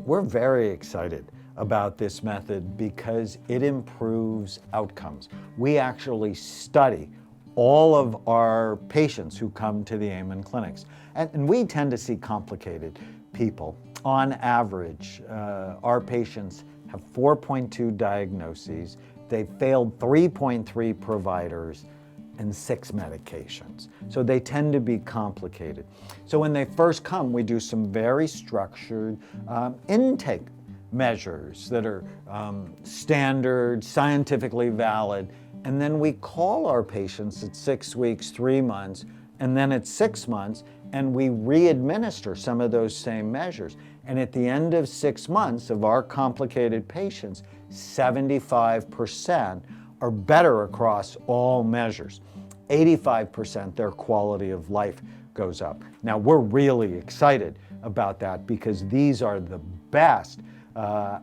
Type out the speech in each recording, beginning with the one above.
We're very excited about this method because it improves outcomes. We actually study all of our patients who come to the Amen clinics. And we tend to see complicated people. On average, our patients have 4.2 diagnoses. They've failed 3.3 providers and 6 medications. So they tend to be complicated. So when they first come, we do some very structured intake measures that are standard, scientifically valid, and then we call our patients at 6 weeks, 3 months, and then at 6 months, and we re-administer some of those same measures. And at the end of 6 months of our complicated patients, 75% are better across all measures. 85% their quality of life goes up. Now, we're really excited about that because these are the best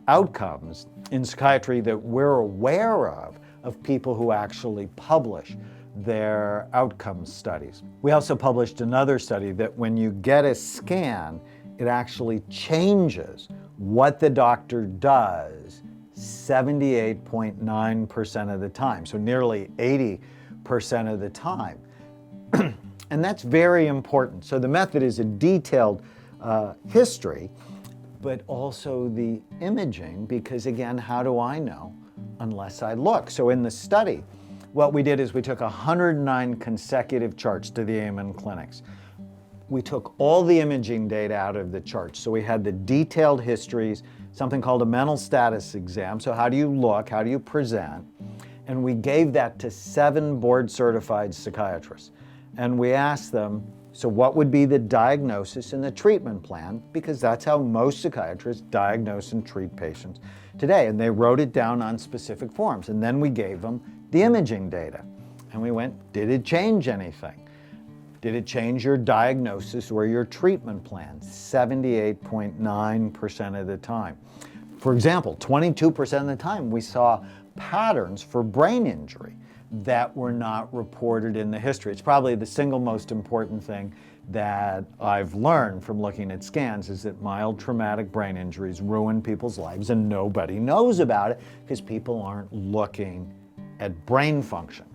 outcomes in psychiatry that we're aware of people who actually publish their outcome studies. We also published another study that when you get a scan, it actually changes what the doctor does 78.9% of the time, so nearly 80% of the time. And that's very important. So the method is a detailed history, but also the imaging, because again, how do I know unless I look? So in the study, what we did is we took 109 consecutive charts to the Amen clinics. We took all the imaging data out of the charts. So we had the detailed histories, something called a mental status exam. So how do you look? How do you present? And we gave that to 7 board-certified psychiatrists. And we asked them, so what would be the diagnosis and the treatment plan? Because that's how most psychiatrists diagnose and treat patients today. And they wrote it down on specific forms. And then we gave them the imaging data. And we went, did it change anything? Did it change your diagnosis or your treatment plan? 78.9% of the time. For example, 22% of the time we saw patterns for brain injury that were not reported in the history. It's probably the single most important thing that I've learned from looking at scans is that mild traumatic brain injuries ruin people's lives and nobody knows about it because people aren't looking at brain function.